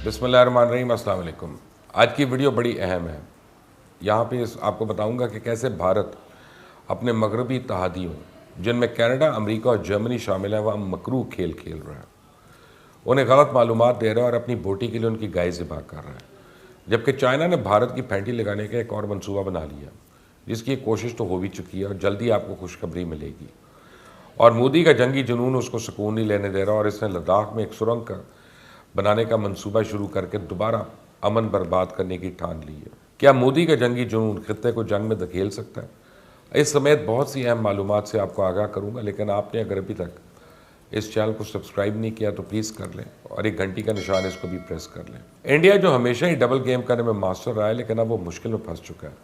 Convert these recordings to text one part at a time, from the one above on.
بسم اللہ الرحمن الرحیم، السلام علیکم۔ آج کی ویڈیو بڑی اہم ہے۔ یہاں پہ آپ کو بتاؤں گا کہ کیسے بھارت اپنے مغربی اتحادیوں جن میں کینیڈا، امریکہ اور جرمنی شامل ہے، وہ مکروہ کھیل کھیل رہا ہے، انہیں غلط معلومات دے رہا ہے اور اپنی بوٹی کے لیے ان کی گائے ذبح کر رہا ہے، جبکہ چائنا نے بھارت کی پھینٹی لگانے کا ایک اور منصوبہ بنا لیا، جس کی ایک کوشش تو ہو بھی چکی ہے اور جلدی آپ کو خوشخبری ملے گی۔ اور مودی کا جنگی جنون اس کو سکون نہیں لینے دے رہا اور اس نے لداخ میں ایک سرنگ بنانے کا منصوبہ شروع کر کے دوبارہ امن برباد کرنے کی ٹھان لی ہے۔ کیا مودی کا جنگی جنون خطے کو جنگ میں دھکیل سکتا ہے؟ اس سمیت بہت سی اہم معلومات سے آپ کو آگاہ کروں گا، لیکن آپ نے اگر ابھی تک اس چینل کو سبسکرائب نہیں کیا تو پلیز کر لیں اور ایک گھنٹی کا نشان اس کو بھی پریس کر لیں۔ انڈیا جو ہمیشہ ہی ڈبل گیم کرنے میں ماسٹر رہا ہے، لیکن اب وہ مشکل میں پھنس چکا ہے۔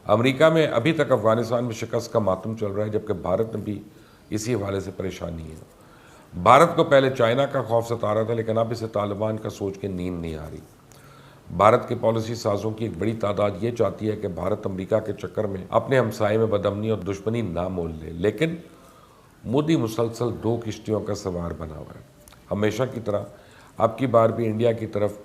امریکہ میں ابھی تک افغانستان میں شکست کا ماتم چل رہا ہے، جبکہ بھارت میں بھی اسی حوالے سے پریشانی ہے۔ بھارت کو پہلے چائنا کا خوف ستا رہا تھا، لیکن اب اسے طالبان کا سوچ کے نیند نہیں آ رہی۔ بھارت کے پالیسی سازوں کی ایک بڑی تعداد یہ چاہتی ہے کہ بھارت امریکہ کے چکر میں اپنے ہمسائے میں بدامنی اور دشمنی نہ مول لے، لیکن مودی مسلسل دو کشتیوں کا سوار بنا ہوا ہے۔ ہمیشہ کی طرح اب کی بار بھی انڈیا کی طرف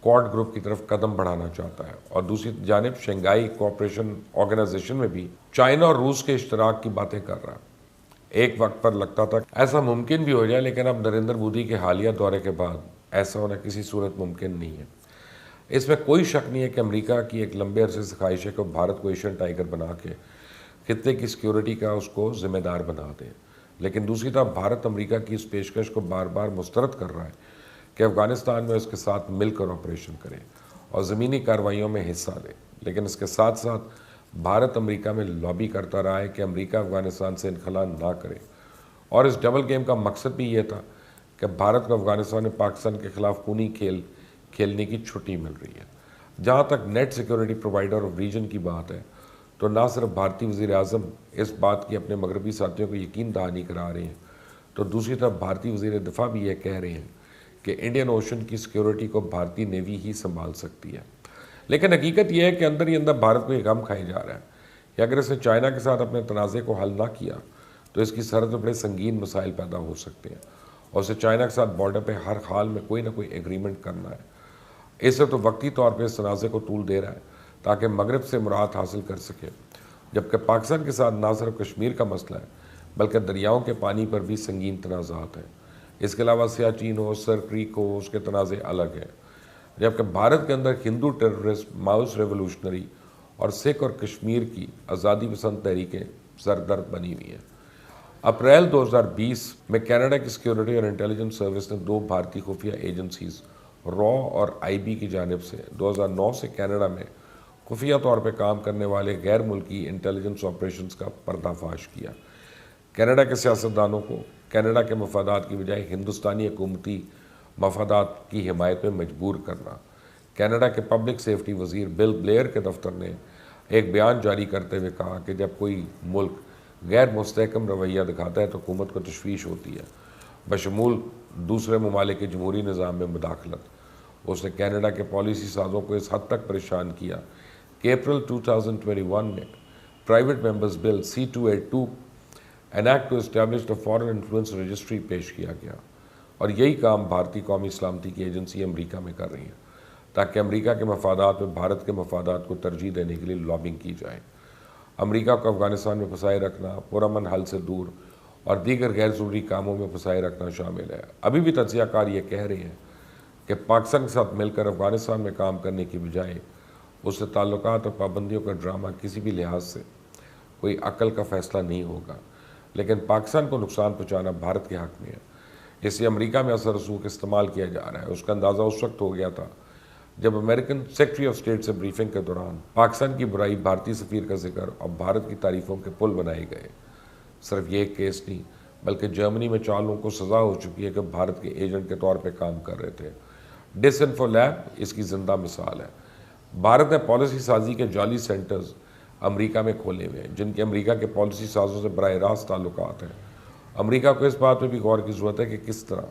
کوڈ گروپ کی طرف قدم بڑھانا چاہتا ہے، اور دوسری جانب شنگھائی کوآپریشن آرگنائزیشن میں بھی چائنا اور روس کے اشتراک کی باتیں کر رہا ہے۔ ایک وقت پر لگتا تھا کہ ایسا ممکن بھی ہو جائے، لیکن اب نریندر مودی کے حالیہ دورے کے بعد ایسا ہونا کسی صورت ممکن نہیں ہے۔ اس میں کوئی شک نہیں ہے کہ امریکہ کی ایک لمبے عرصے سے خواہش ہے کہ بھارت کو ایشین ٹائیگر بنا کے خطے کی سیکیورٹی کا اس کو ذمہ دار بنا دے، لیکن دوسری طرف بھارت امریکہ کی اس پیشکش کو بار بار مسترد کر رہا ہے کہ افغانستان میں اس کے ساتھ مل کر آپریشن کرے اور زمینی کارروائیوں میں حصہ لے، لیکن اس کے ساتھ ساتھ بھارت امریکہ میں لابی کرتا رہا ہے کہ امریکہ افغانستان سے انخلا نہ کرے، اور اس ڈبل گیم کا مقصد بھی یہ تھا کہ بھارت کو افغانستان میں پاکستان کے خلاف خونی کھیل کھیلنے کی چھٹی مل رہی ہے۔ جہاں تک net security provider of region کی بات ہے تو نہ صرف بھارتی وزیر اعظم اس بات کی اپنے مغربی ساتھیوں کو یقین دہانی کرا رہے ہیں، تو دوسری طرف بھارتی وزیر دفاع بھی یہ کہہ رہے ہیں کہ انڈین اوشن کی سیکیورٹی کو بھارتی نیوی ہی سنبھال سکتی ہے۔ لیکن حقیقت یہ ہے کہ اندر ہی اندر بھارت کو یہ غم کھائے جا رہا ہے کہ اگر اس نے چائنا کے ساتھ اپنے تنازع کو حل نہ کیا تو اس کی سرحد میں بڑے سنگین مسائل پیدا ہو سکتے ہیں، اور اسے چائنا کے ساتھ بارڈر پہ ہر حال میں کوئی نہ کوئی ایگریمنٹ کرنا ہے۔ اس سے تو وقتی طور پہ اس تنازع کو طول دے رہا ہے تاکہ مغرب سے مراد حاصل کر سکے، جبکہ پاکستان کے ساتھ نہ صرف کشمیر کا مسئلہ ہے بلکہ دریاؤں کے پانی پر بھی سنگین تنازعات ہیں۔ اس کے علاوہ سیاچین ہو، سر کریک ہو، اس کے تنازع الگ ہیں، جبکہ بھارت کے اندر ہندو ٹیررسٹ، ماؤس ریولوشنری اور سکھ اور کشمیر کی آزادی پسند تحریکیں سردرد بنی ہوئی ہیں۔ اپریل 2020 میں کینیڈا کی سیکیورٹی اور انٹیلیجنس سروس نے دو بھارتی خفیہ ایجنسیز را اور آئی بی کی جانب سے 2009 سے کینیڈا میں خفیہ طور پہ کام کرنے والے غیر ملکی انٹیلیجنس آپریشنز کا پردہ فاش کیا۔ کینیڈا کے سیاستدانوں کو کینیڈا کے مفادات کی بجائے ہندوستانی حکومتی مفادات کی حمایت میں مجبور کرنا۔ کینیڈا کے پبلک سیفٹی وزیر بل بلیئر کے دفتر نے ایک بیان جاری کرتے ہوئے کہا کہ جب کوئی ملک غیر مستحکم رویہ دکھاتا ہے تو حکومت کو تشویش ہوتی ہے، بشمول دوسرے ممالک کے جمہوری نظام میں مداخلت۔ اس نے کینیڈا کے پالیسی سازوں کو اس حد تک پریشان کیا کہ اپریل 2021 میں private members bill C-282 enact to establish the foreign influence registry پیش کیا گیا، اور یہی کام بھارتی قومی سلامتی کی ایجنسی امریکہ میں کر رہی ہیں تاکہ امریکہ کے مفادات میں بھارت کے مفادات کو ترجیح دینے کے لیے لابنگ کی جائے۔ امریکہ کو افغانستان میں پھنسائے رکھنا، پرامن حل سے دور اور دیگر غیر ضروری کاموں میں پھنسائے رکھنا شامل ہے۔ ابھی بھی تجزیہ کار یہ کہہ رہے ہیں کہ پاکستان کے ساتھ مل کر افغانستان میں کام کرنے کی بجائے اس سے تعلقات اور پابندیوں کا ڈرامہ کسی بھی لحاظ سے کوئی عقل کا فیصلہ نہیں ہوگا، لیکن پاکستان کو نقصان پہنچانا بھارت کے حق میں ہے۔ اس لیے امریکہ میں اثر رسوخ استعمال کیا جا رہا ہے۔ اس کا اندازہ اس وقت ہو گیا تھا جب امریکن سیکرٹری آف اسٹیٹ سے بریفنگ کے دوران پاکستان کی برائی بھارتی سفیر کا ذکر اور بھارت کی تعریفوں کے پل بنائے گئے۔ صرف یہ کیس نہیں بلکہ جرمنی میں 4 لوگوں کو سزا ہو چکی ہے کہ بھارت کے ایجنٹ کے طور پہ کام کر رہے تھے۔ ڈس انفو لیب اس کی زندہ مثال ہے۔ بھارت نے پالیسی سازی کے جعلی سینٹرز امریکہ میں کھولے ہوئے ہیں، جن کے امریکہ کے پالیسی سازوں سے براہ راست تعلقات ہیں۔ امریکہ کو اس بات پہ بھی غور کی ضرورت ہے کہ کس طرح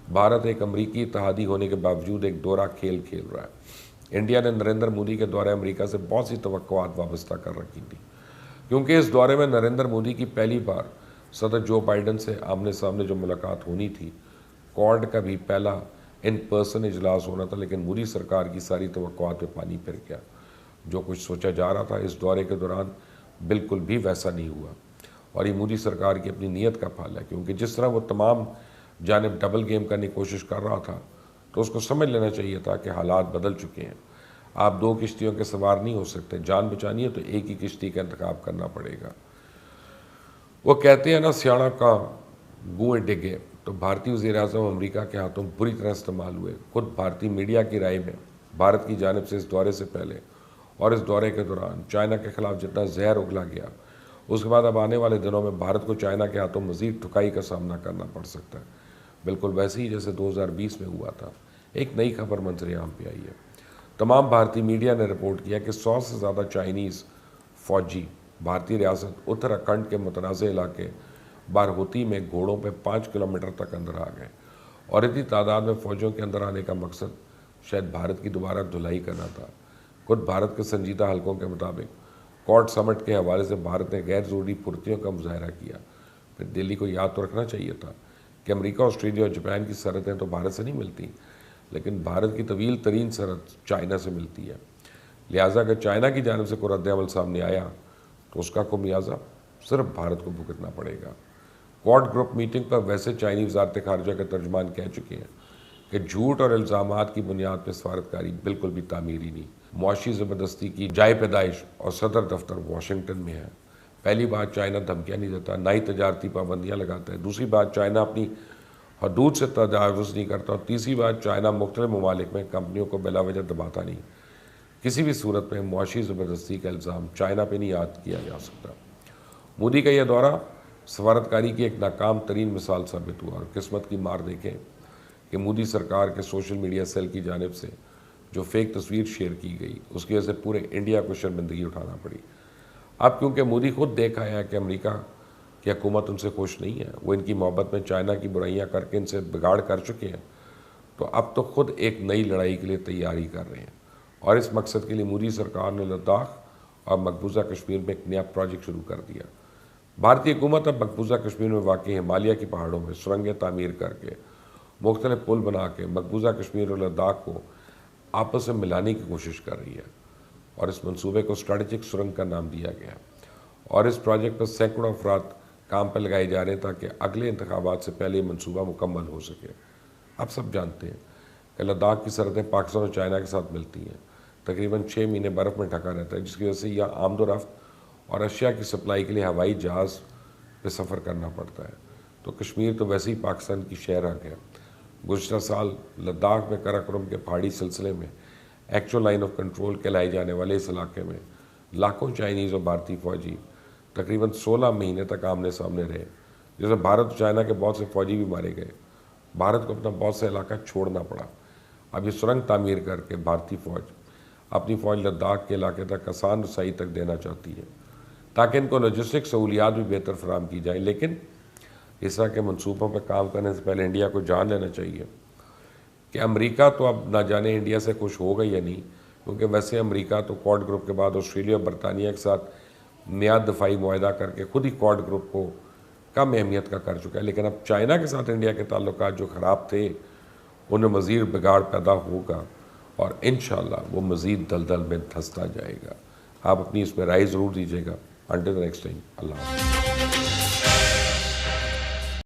بھارت ایک امریکی اتحادی ہونے کے باوجود ایک دورہ کھیل کھیل رہا ہے۔ انڈیا نے نریندر مودی کے دورے امریکہ سے بہت سی توقعات وابستہ کر رکھی تھی، کیونکہ اس دورے میں نریندر مودی کی پہلی بار صدر جو بائیڈن سے آمنے سامنے جو ملاقات ہونی تھی، کوڈ کا بھی پہلا ان پرسن اجلاس ہونا تھا، لیکن مودی سرکار کی ساری توقعات پہ پانی پھر گیا۔ جو کچھ سوچا جا رہا تھا اس دورے کے دوران بالکل بھی ویسا نہیں ہوا، اور یہ مودی سرکار کی اپنی نیت کا پھل ہے، کیونکہ جس طرح وہ تمام جانب ڈبل گیم کرنے کی کوشش کر رہا تھا تو اس کو سمجھ لینا چاہیے تھا کہ حالات بدل چکے ہیں۔ آپ دو کشتیوں کے سوار نہیں ہو سکتے، جان بچانی ہے تو ایک ہی کشتی کا انتخاب کرنا پڑے گا۔ وہ کہتے ہیں نا سیاڑا کا گوئیں ڈگے، تو بھارتی وزیر اعظم امریکہ کے ہاتھوں بری طرح استعمال ہوئے۔ خود بھارتی میڈیا کی رائے میں بھارت کی جانب سے اس دورے سے پہلے اور اس دورے کے دوران چائنا کے خلاف جتنا زہر اگلا گیا، اس کے بعد اب آنے والے دنوں میں بھارت کو چائنا کے ہاتھوں مزید ٹھکائی کا سامنا کرنا پڑ سکتا ہے، بالکل ویسے ہی جیسے 2020 میں ہوا تھا۔ ایک نئی خبر منظر عام پہ آئی ہے۔ تمام بھارتی میڈیا نے رپورٹ کیا کہ 100 سے زیادہ چائنیز فوجی بھارتی ریاست اتراکھنڈ کے متنازع علاقے بارہوتی میں گھوڑوں پہ 5 کلومیٹر تک اندر آ گئے، اور اتنی تعداد میں فوجوں کے اندر آنے کا مقصد شاید بھارت کی دوبارہ دھلائی کرنا تھا۔ خود بھارت کے سنجیدہ حلقوں کے مطابق کوڈ سمٹ کے حوالے سے بھارت نے غیر ضروری پھرتیوں کا مظاہرہ کیا۔ پھر دلی کو یاد تو رکھنا چاہیے تھا کہ امریکہ، آسٹریلیا اور جاپان کی سرحدیں تو بھارت سے نہیں ملتی، لیکن بھارت کی طویل ترین سرحد چائنا سے ملتی ہے۔ لہٰذا اگر چائنا کی جانب سے کوئی رد عمل سامنے آیا تو اس کا خمیازہ صرف بھارت کو بھگتنا پڑے گا۔ کوڈ گروپ میٹنگ پر ویسے چائنی وزارت خارجہ کے ترجمان کہہ چکے ہیں کہ جھوٹ اور الزامات کی بنیاد پہ سفارتکاری بالکل بھی تعمیری نہیں۔ معاشی زبردستی کی جائے پیدائش اور صدر دفتر واشنگٹن میں ہے۔ پہلی بات، چائنا دھمکیاں نہیں دیتا، نہ ہی تجارتی پابندیاں لگاتا ہے۔ دوسری بات، چائنا اپنی حدود سے تجاوز نہیں کرتا، اور تیسری بات، چائنا مختلف ممالک میں کمپنیوں کو بلا وجہ دباتا نہیں۔ کسی بھی صورت میں معاشی زبردستی کا الزام چائنا پہ نہیں عائد کیا جا سکتا۔ مودی کا یہ دورہ سفارتکاری کی ایک ناکام ترین مثال ثابت ہوا، اور قسمت کی مار دیکھیں کہ مودی سرکار کے سوشل میڈیا سیل کی جانب سے جو فیک تصویر شیئر کی گئی، اس کی وجہ سے پورے انڈیا کو شرمندگی اٹھانا پڑی۔ اب کیونکہ مودی خود دیکھ آیا ہے کہ امریکہ کی حکومت ان سے خوش نہیں ہے، وہ ان کی محبت میں چائنا کی برائیاں کر کے ان سے بگاڑ کر چکے ہیں، تو اب تو خود ایک نئی لڑائی کے لیے تیاری کر رہے ہیں، اور اس مقصد کے لیے مودی سرکار نے لداخ اور مقبوضہ کشمیر میں ایک نیا پروجیکٹ شروع کر دیا۔ بھارتی حکومت اب مقبوضہ کشمیر میں واقع ہمالیہ کی پہاڑوں میں سرنگیں تعمیر کر کے، مختلف پل بنا کے مقبوضہ کشمیر اور لداخ کو آپس میں ملانے کی کوشش کر رہی ہے، اور اس منصوبے کو اسٹریٹجک سرنگ کا نام دیا گیا ہے، اور اس پروجیکٹ پر سینکڑوں افراد کام پر لگائے جا رہے ہیں تاکہ اگلے انتخابات سے پہلے یہ منصوبہ مکمل ہو سکے۔ اب سب جانتے ہیں کہ لداخ کی سرحدیں پاکستان اور چائنا کے ساتھ ملتی ہیں، تقریباً 6 مہینے برف میں ڈھکا رہتا ہے، جس کی وجہ سے یہاں آمد و رفت اور اشیاء کی سپلائی کے لیے ہوائی جہاز پہ سفر کرنا پڑتا ہے، تو کشمیر تو ویسے ہی پاکستان کی شہر آ گیا۔ گزشتہ سال لداخ میں قراقرم کے پہاڑی سلسلے میں ایکچوئل لائن آف کنٹرول کہلائے جانے والے اس علاقے میں لاکھوں چائنیز اور بھارتی فوجی تقریباً 16 مہینے تک آمنے سامنے رہے، جیسے بھارت اور چائنا کے بہت سے فوجی بھی مارے گئے۔ بھارت کو اپنا بہت سے علاقہ چھوڑنا پڑا۔ اب یہ سرنگ تعمیر کر کے بھارتی فوج اپنی فوج لداخ کے علاقے تک آسان رسائی تک دینا چاہتی ہے، تاکہ ان کو لاجسٹک سہولیات بھی بہتر فراہم کی جائیں۔ لیکن اس طرح کے منصوبوں پہ کام کرنے سے پہلے انڈیا کو جان لینا چاہیے کہ امریکہ تو اب نہ جانے انڈیا سے خوش ہوگا یا نہیں، کیونکہ ویسے امریکہ تو کوڈ گروپ کے بعد آسٹریلیا اور برطانیہ کے ساتھ نیا دفاعی معاہدہ کر کے خود ہی کوڈ گروپ کو کم اہمیت کا کر چکا ہے، لیکن اب چائنا کے ساتھ انڈیا کے تعلقات جو خراب تھے ان میں مزید بگاڑ پیدا ہوگا، اور انشاءاللہ وہ مزید دلدل میں دھنستا جائے گا۔ آپ اپنی اس میں رائے ضرور دیجیے گا۔ انٹل دی نیکسٹ ٹائم، اللہ حافظ۔